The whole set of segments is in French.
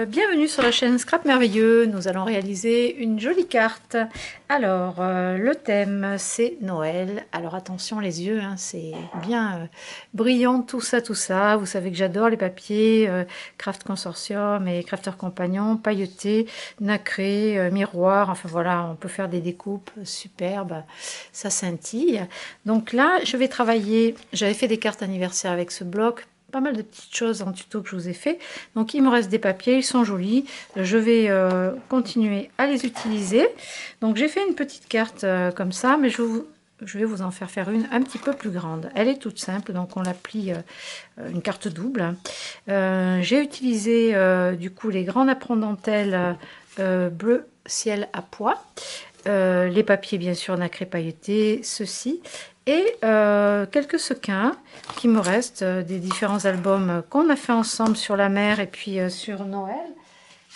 Bienvenue sur la chaîne Scrap Merveilleux. Nous allons réaliser une jolie carte. Alors, le thème c'est Noël. Alors attention les yeux, hein, c'est bien brillant tout ça, tout ça. Vous savez que j'adore les papiers Craft Consortium et Crafter Compagnon, pailletés, nacrés, miroirs. Enfin voilà, on peut faire des découpes superbes. Ça scintille. Donc là, je vais travailler. J'avais fait des cartes anniversaire avec ce bloc. Pas mal de petites choses en tuto que je vous ai fait. Donc il me reste des papiers, ils sont jolis. Je vais continuer à les utiliser. Donc j'ai fait une petite carte comme ça, mais je vais vous en faire une un petit peu plus grande. Elle est toute simple, donc on la plie une carte double. J'ai utilisé du coup les grands napperons dentelle bleu ciel à pois. Les papiers bien sûr nacrés pailletés, ceci. Et quelques sequins qui me restent des différents albums qu'on a fait ensemble sur la mer et puis sur Noël.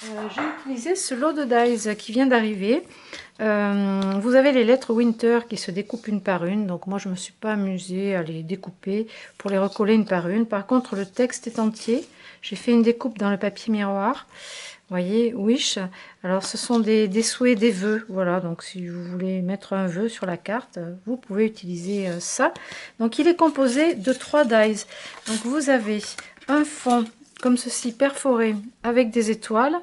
J'ai utilisé ce lot de dies qui vient d'arriver. Vous avez les lettres Winter qui se découpent une par une. Donc moi je ne me suis pas amusée à les découper pour les recoller une par une. Par contre le texte est entier. J'ai fait une découpe dans le papier miroir. Vous voyez, Wish. Alors, ce sont des souhaits, des vœux. Voilà, donc si vous voulez mettre un vœu sur la carte, vous pouvez utiliser ça. Donc, il est composé de 3 dies. Donc, vous avez un fond comme ceci, perforé, avec des étoiles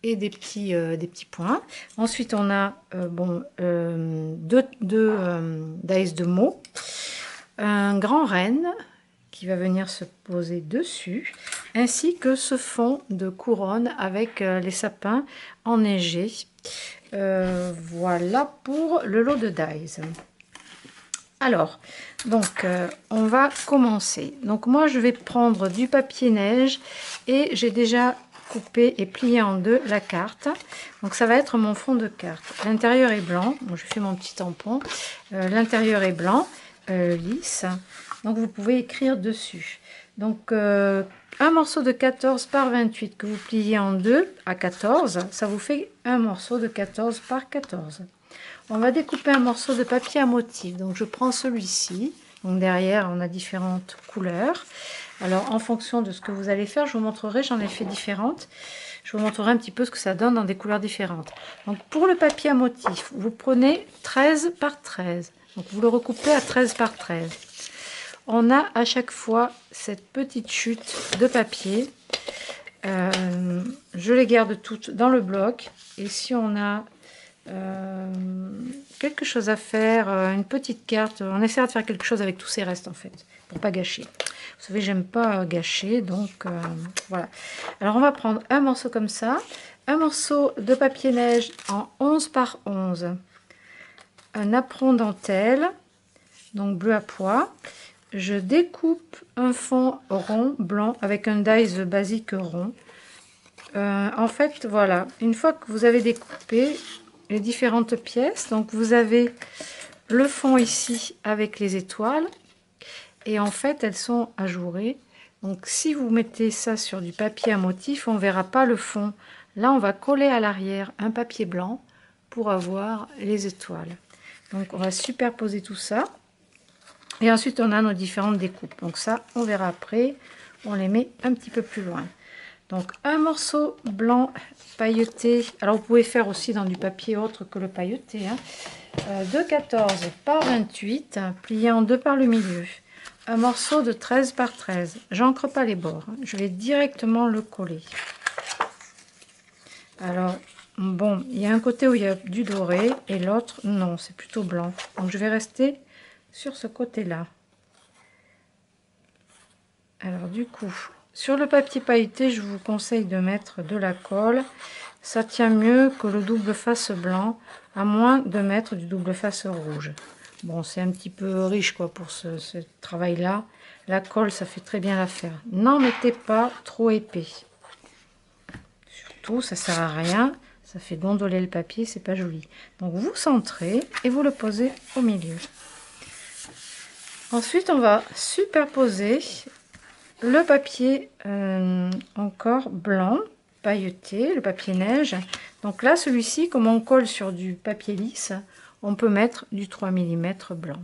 et des petits points. Ensuite, on a deux dies de mots. Un grand renne qui va venir se poser dessus, ainsi que ce fond de couronne avec les sapins enneigés. Voilà pour le lot de dies. Alors, donc, on va commencer. Donc, moi, je vais prendre du papier neige et j'ai déjà coupé et plié en deux la carte. Donc, ça va être mon fond de carte. L'intérieur est blanc. Bon, je fais mon petit tampon. L'intérieur est blanc, lisse. Donc vous pouvez écrire dessus. Donc un morceau de 14 par 28 que vous pliez en deux à 14, ça vous fait un morceau de 14 par 14. On va découper un morceau de papier à motif. Donc je prends celui-ci. Donc derrière on a différentes couleurs. Alors en fonction de ce que vous allez faire, je vous montrerai, j'en ai fait différentes. Je vous montrerai un petit peu ce que ça donne dans des couleurs différentes. Donc pour le papier à motif, vous prenez 13 par 13. Donc vous le recoupez à 13 par 13. On a à chaque fois cette petite chute de papier. Je les garde toutes dans le bloc. Et si on a quelque chose à faire, une petite carte, on essaiera de faire quelque chose avec tous ces restes en fait, pour pas gâcher. Vous savez, j'aime pas gâcher, donc voilà. Alors on va prendre un morceau comme ça, un morceau de papier neige en 11 par 11, un napperon dentelle, donc bleu à pois. Je découpe un fond rond blanc avec un dies basique rond. En fait, voilà, une fois que vous avez découpé les différentes pièces, donc vous avez le fond ici avec les étoiles, et en fait, elles sont ajourées. Donc, si vous mettez ça sur du papier à motif, on ne verra pas le fond. Là, on va coller à l'arrière un papier blanc pour avoir les étoiles. Donc, on va superposer tout ça. Et ensuite, on a nos différentes découpes. Donc ça, on verra après. On les met un petit peu plus loin. Donc, un morceau blanc pailleté. Alors, vous pouvez faire aussi dans du papier autre que le pailleté. Hein. De 14 par 28, plié en deux par le milieu. Un morceau de 13 par 13. J'ancre pas les bords. Hein. Je vais directement le coller. Alors, bon, il y a un côté où il y a du doré et l'autre, non, c'est plutôt blanc. Donc, je vais rester sur ce côté-là. Alors du coup, sur le papier pailleté, je vous conseille de mettre de la colle. Ça tient mieux que le double face blanc, à moins de mettre du double face rouge. Bon, c'est un petit peu riche quoi pour ce travail-là. La colle, ça fait très bien l'affaire. N'en mettez pas trop épais. Surtout, ça sert à rien. Ça fait gondoler le papier, c'est pas joli. Donc vous centrez et vous le posez au milieu. Ensuite, on va superposer le papier encore blanc, pailleté, le papier neige. Donc là, celui-ci, comme on colle sur du papier lisse, on peut mettre du 3 mm blanc.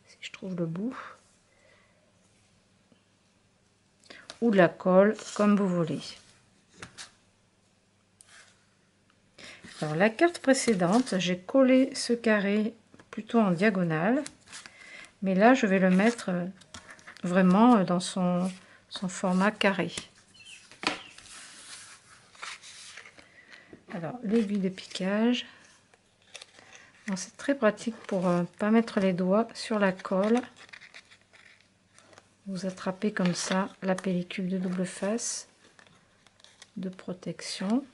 Si je trouve le bout. Ou de la colle, comme vous voulez. Alors la carte précédente, j'ai collé ce carré plutôt en diagonale, mais là je vais le mettre vraiment dans son format carré. Alors l'aiguille de piquage, c'est très pratique pour pas mettre les doigts sur la colle. Vous attrapez comme ça la pellicule de double face de protection.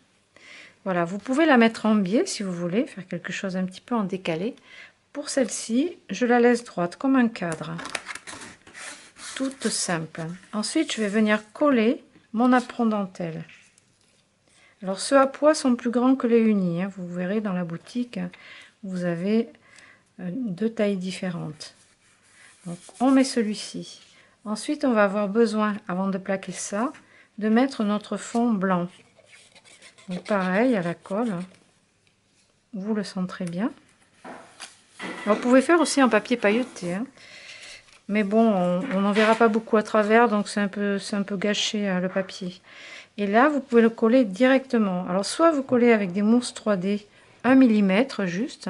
Voilà, vous pouvez la mettre en biais si vous voulez, faire quelque chose un petit peu en décalé. Pour celle-ci, je la laisse droite comme un cadre. Toute simple. Ensuite, je vais venir coller mon apron dentelle. Alors, ceux à pois sont plus grands que les unis. Vous verrez dans la boutique, vous avez deux tailles différentes. Donc, on met celui-ci. Ensuite, on va avoir besoin, avant de plaquer ça, de mettre notre fond blanc. Donc pareil à la colle, vous le centrez bien. Alors, vous pouvez faire aussi en papier pailleté, hein. Mais bon, on n'en verra pas beaucoup à travers, donc c'est un peu gâché le papier. Et là, vous pouvez le coller directement. Alors soit vous collez avec des mousses 3D 1 mm juste,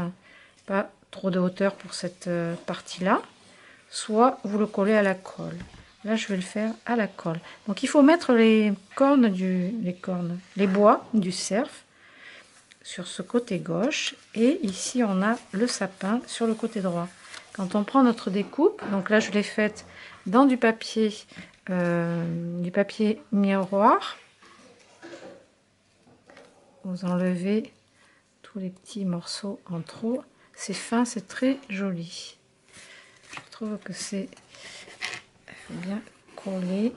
pas trop de hauteur pour cette partie-là, soit vous le collez à la colle. Là, je vais le faire à la colle. Donc, il faut mettre les bois du cerf sur ce côté gauche. Et ici, on a le sapin sur le côté droit. Quand on prend notre découpe, donc là, je l'ai faite dans du papier miroir. Vous enlevez tous les petits morceaux en trop. C'est fin, c'est très joli. Je trouve que c'est bien collé.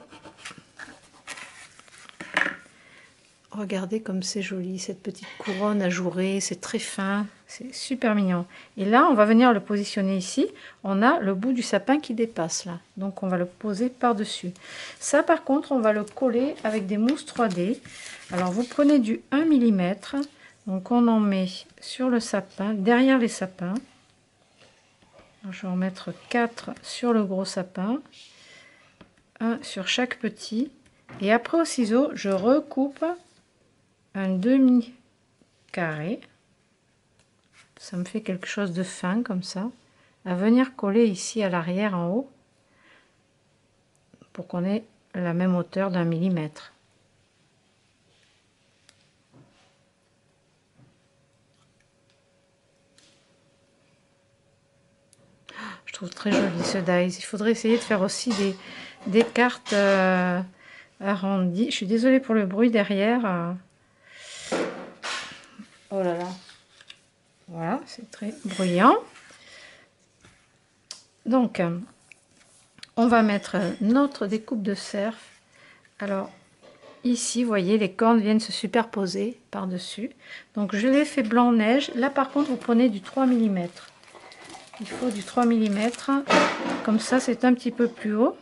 Regardez comme c'est joli, cette petite couronne ajourée, c'est très fin, c'est super mignon. Et là, on va venir le positionner ici. On a le bout du sapin qui dépasse là, donc on va le poser par-dessus. Ça, par contre, on va le coller avec des mousses 3D. Alors, vous prenez du 1 mm, donc on en met sur le sapin, derrière les sapins. Alors, je vais en mettre 4 sur le gros sapin. Un sur chaque petit, et après au ciseau je recoupe un demi carré, ça me fait quelque chose de fin comme ça, à venir coller ici à l'arrière en haut pour qu'on ait la même hauteur d'1 mm. Je trouve très joli ce dies. Il faudrait essayer de faire aussi des cartes arrondies. Je suis désolée pour le bruit derrière. Oh là là. Voilà, c'est très bruyant. Donc, on va mettre notre découpe de cerf. Alors, ici, vous voyez, les cornes viennent se superposer par-dessus. Donc, je l'ai fait blanc neige. Là, par contre, vous prenez du 3 mm. Il faut du 3 mm. Comme ça, c'est un petit peu plus haut.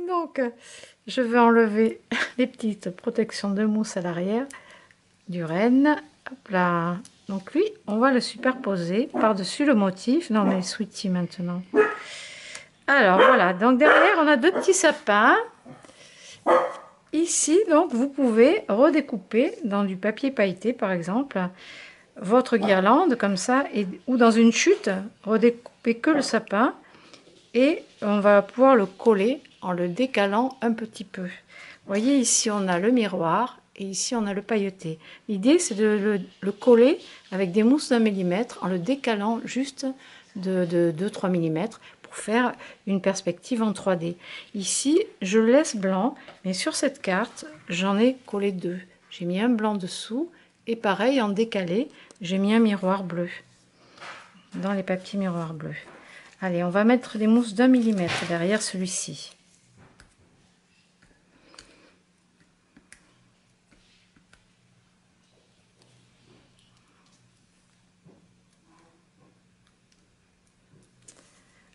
Donc, je vais enlever les petites protections de mousse à l'arrière du renne. Hop là. Donc lui, on va le superposer par-dessus le motif. Non, mais Sweetie maintenant. Alors voilà, donc derrière, on a deux petits sapins. Ici, donc, vous pouvez redécouper dans du papier pailleté, par exemple, votre guirlande, comme ça, ou dans une chute, redécouper que le sapin. Et on va pouvoir le coller en le décalant un petit peu. Vous voyez, ici, on a le miroir et ici, on a le pailleté. L'idée, c'est de le coller avec des mousses d'1 mm en le décalant juste de 2-3 mm pour faire une perspective en 3D. Ici, je le laisse blanc, mais sur cette carte, j'en ai collé 2. J'ai mis un blanc dessous et pareil, en décalé, j'ai mis un miroir bleu dans les papiers miroirs bleus. Allez, on va mettre des mousses d'1 mm derrière celui-ci.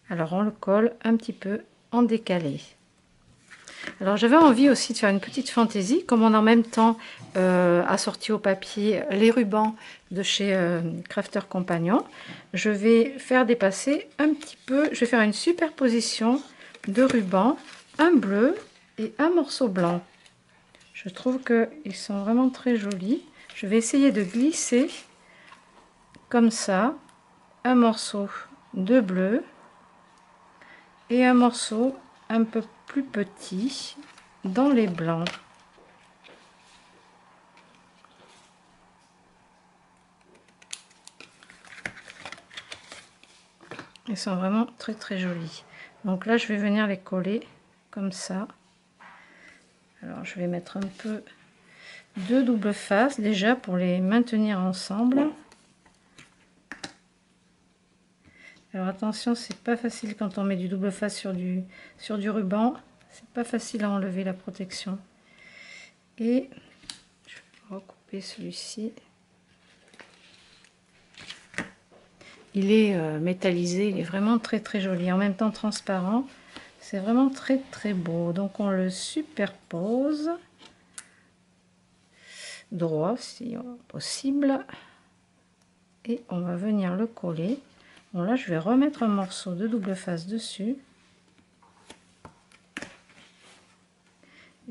Alors, on le colle un petit peu en décalé. Alors, j'avais envie aussi de faire une petite fantaisie, comme on a en même temps assorti au papier les rubans de chez Crafter Compagnon. Je vais faire dépasser un petit peu, je vais faire une superposition de rubans, un bleu et un morceau blanc. Je trouve qu'ils sont vraiment très jolis. Je vais essayer de glisser comme ça un morceau de bleu et un morceau un peu plus petit dans les blancs. Ils sont vraiment très jolis. Donc là, je vais venir les coller comme ça. Alors, je vais mettre un peu de double face déjà pour les maintenir ensemble. Alors attention, c'est pas facile quand on met du double face sur du ruban. C'est pas facile à enlever la protection. Et je vais recouper celui-ci. Il est métallisé, il est vraiment très joli. En même temps transparent. C'est vraiment très beau. Donc on le superpose droit si possible. Et on va venir le coller. Bon là je vais remettre un morceau de double face dessus.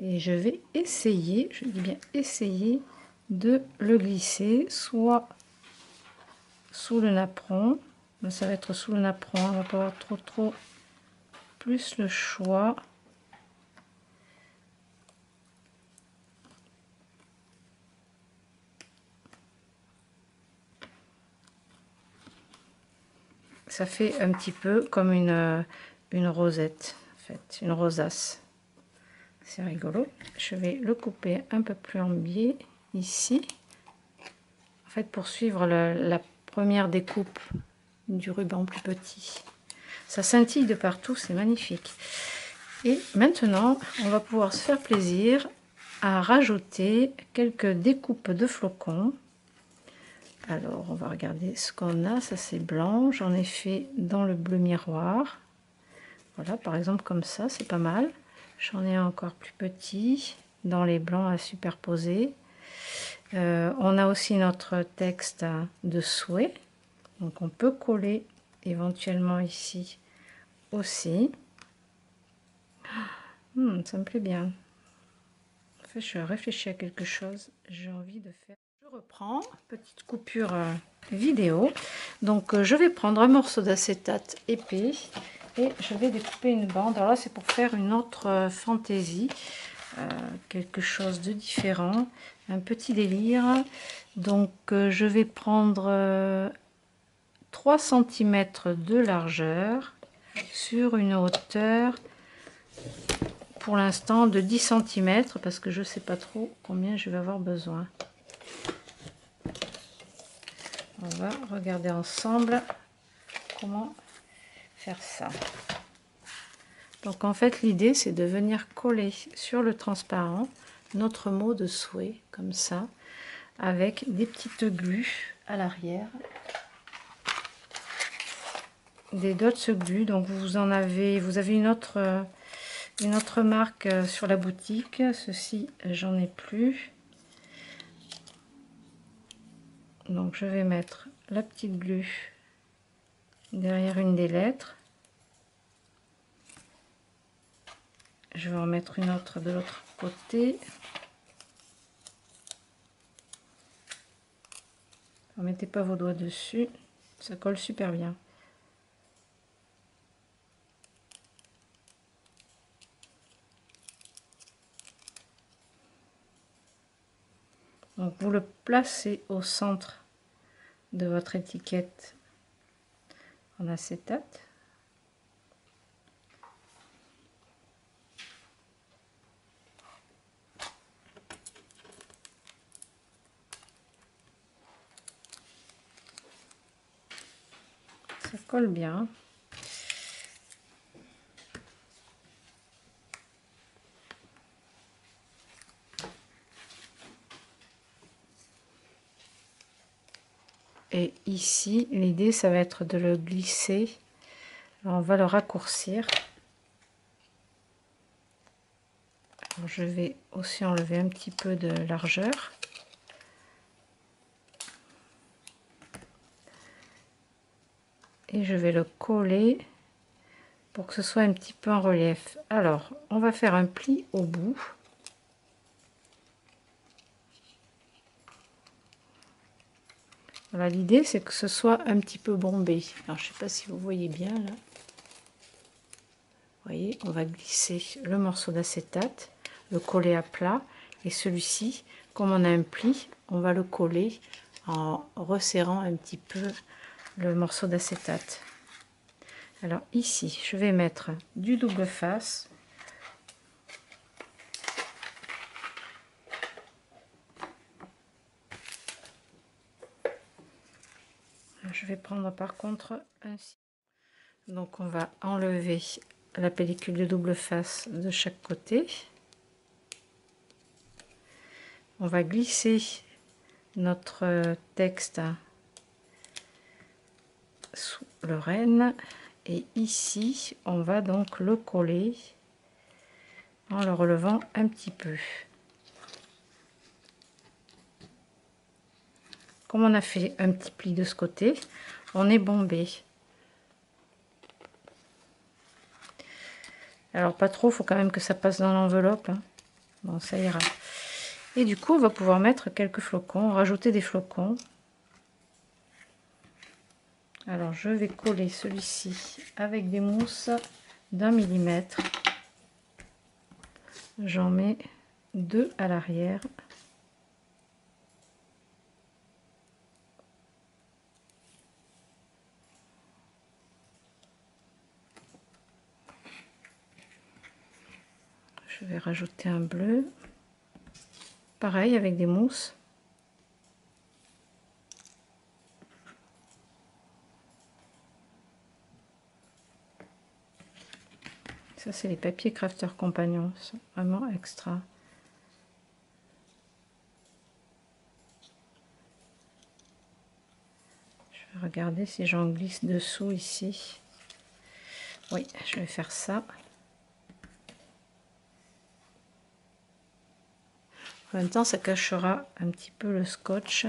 Et je vais essayer, je dis bien essayer, de le glisser soit sous le napperon. Là, ça va être sous le napperon, on va pas avoir trop plus le choix. Ça fait un petit peu comme une rosette, en fait, une rosace. C'est rigolo. Je vais le couper un peu plus en biais ici. En fait, pour suivre la première découpe du ruban plus petit. Ça scintille de partout, c'est magnifique. Et maintenant, on va pouvoir se faire plaisir à rajouter quelques découpes de flocons. Alors, on va regarder ce qu'on a. Ça, c'est blanc. J'en ai fait dans le bleu miroir. Voilà, par exemple, comme ça, c'est pas mal. J'en ai encore plus petit dans les blancs à superposer. On a aussi notre texte de souhait. Donc, on peut coller éventuellement ici aussi. Ça me plaît bien. En fait, je réfléchis à quelque chose. J'ai envie de faire... Je reprends, petite coupure vidéo. Donc, je vais prendre un morceau d'acétate épais et je vais découper une bande. Alors là, c'est pour faire une autre fantaisie. Quelque chose de différent. Un petit délire. Donc, je vais prendre 3 cm de largeur sur une hauteur pour l'instant de 10 cm parce que je sais pas trop combien je vais avoir besoin. On va regarder ensemble comment faire ça. Donc en fait l'idée c'est de venir coller sur le transparent notre mot de souhait comme ça avec des petites glues à l'arrière. Des dots glues, donc vous avez une autre marque sur la boutique. Ceci j'en ai plus, donc je vais mettre la petite glu derrière une des lettres. Je vais en mettre une autre de l'autre côté. Ne mettez pas vos doigts dessus, ça colle super bien. Donc vous le placez au centre de votre étiquette en acétate. Ça colle bien. Et ici, l'idée, ça va être de le glisser. Alors, on va le raccourcir. Alors, je vais aussi enlever un petit peu de largeur. Et je vais le coller pour que ce soit un petit peu en relief. Alors, on va faire un pli au bout. Voilà, l'idée c'est que ce soit un petit peu bombé. Alors je sais pas si vous voyez bien là. Vous voyez, on va glisser le morceau d'acétate, le coller à plat, et celui-ci, comme on a un pli, on va le coller en resserrant un petit peu le morceau d'acétate. Alors ici, je vais mettre du double face. Je vais prendre par contre un... Donc on va enlever la pellicule de double face de chaque côté. On va glisser notre texte sous le renne et ici on va donc le coller en le relevant un petit peu. Comme on a fait un petit pli de ce côté, on est bombé. Alors pas trop, faut quand même que ça passe dans l'enveloppe, hein. Bon, ça ira. Et du coup on va pouvoir mettre quelques flocons, rajouter des flocons. Alors je vais coller celui-ci avec des mousses d'1 millimètre. J'en mets 2 à l'arrière. Je vais rajouter un bleu. Pareil avec des mousses. Ça c'est les papiers Crafter Compagnon, c'est vraiment extra. Je vais regarder si j'en glisse dessous ici. Oui, je vais faire ça. En même temps, ça cachera un petit peu le scotch.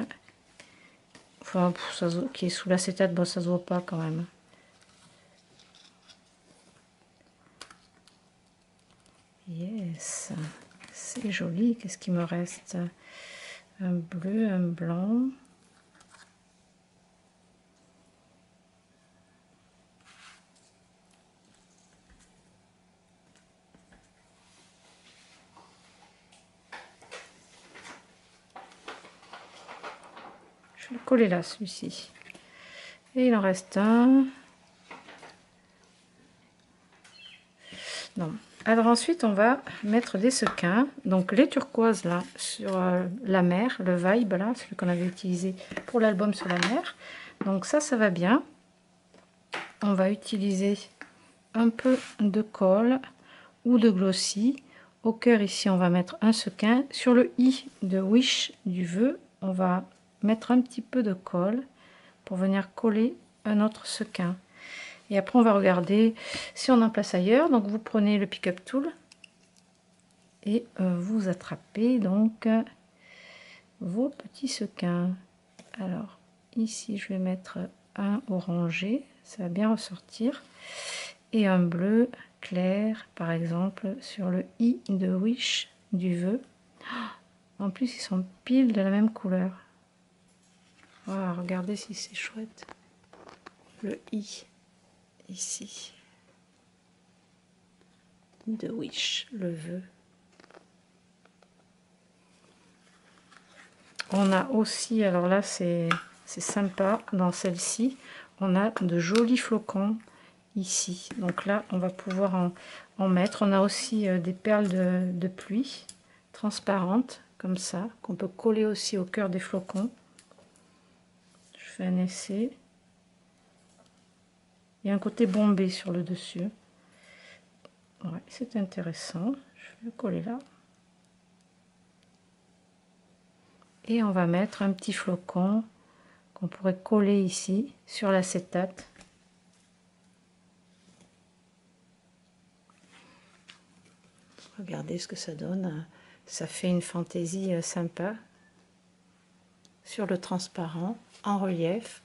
Enfin, ça, qui est sous l'acétate, bon, ça se voit pas quand même. Yes, c'est joli. Qu'est-ce qui me reste? Un bleu, un blanc. Je vais le coller là, celui-ci. Et il en reste un. Non. Alors ensuite, on va mettre des sequins. Donc les turquoises là, sur la mer, le vibe là, celui qu'on avait utilisé pour l'album sur la mer. Donc ça va bien. On va utiliser un peu de colle ou de glossy. Au cœur ici, on va mettre un sequin. Sur le i de Wish du vœu, on va mettre un petit peu de colle pour venir coller un autre sequin. Et après, on va regarder si on en place ailleurs. Donc, vous prenez le pick-up tool et vous attrapez donc vos petits sequins. Alors, ici, je vais mettre un orangé. Ça va bien ressortir. Et un bleu clair, par exemple, sur le i de Wish du vœu. En plus, ils sont pile de la même couleur. Oh, regardez si c'est chouette. Le i. Ici de Wish, le vœu. On a aussi, alors là c'est sympa, dans celle-ci on a de jolis flocons ici, donc là on va pouvoir en mettre. On a aussi des perles de pluie transparentes comme ça qu'on peut coller aussi au cœur des flocons. Je fais un essai. Il y a un côté bombé sur le dessus. Ouais, c'est intéressant. Je vais le coller là. Et on va mettre un petit flocon qu'on pourrait coller ici sur l'acétate. Regardez ce que ça donne. Ça fait une fantaisie sympa sur le transparent en relief.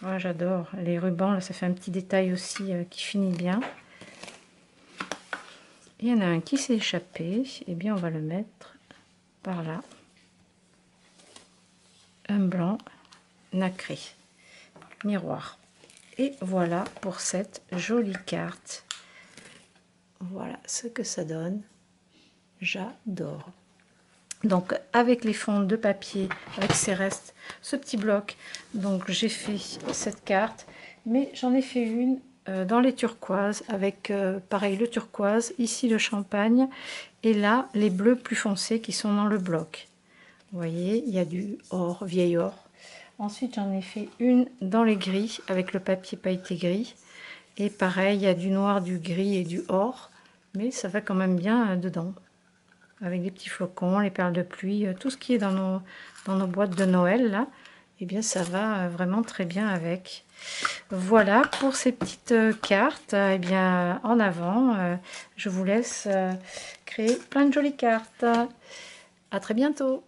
Moi j'adore les rubans, là ça fait un petit détail aussi qui finit bien. Il y en a un qui s'est échappé, et bien on va le mettre par là. blanc nacré, miroir. Et voilà pour cette jolie carte. Voilà ce que ça donne. J'adore. Donc avec les fonds de papier, avec ces restes, ce petit bloc, donc j'ai fait cette carte, mais j'en ai fait une dans les turquoises, avec pareil le turquoise, ici le champagne, et là les bleus plus foncés qui sont dans le bloc. Vous voyez, il y a du or, vieil or. Ensuite, j'en ai fait une dans les gris, avec le papier pailleté gris. Et pareil, il y a du noir, du gris et du or. Mais ça va quand même bien dedans. Avec des petits flocons, les perles de pluie, tout ce qui est dans nos boîtes de Noël, là. Eh bien, ça va vraiment très bien avec. Voilà pour ces petites cartes. Eh bien, en avant, je vous laisse créer plein de jolies cartes. À très bientôt.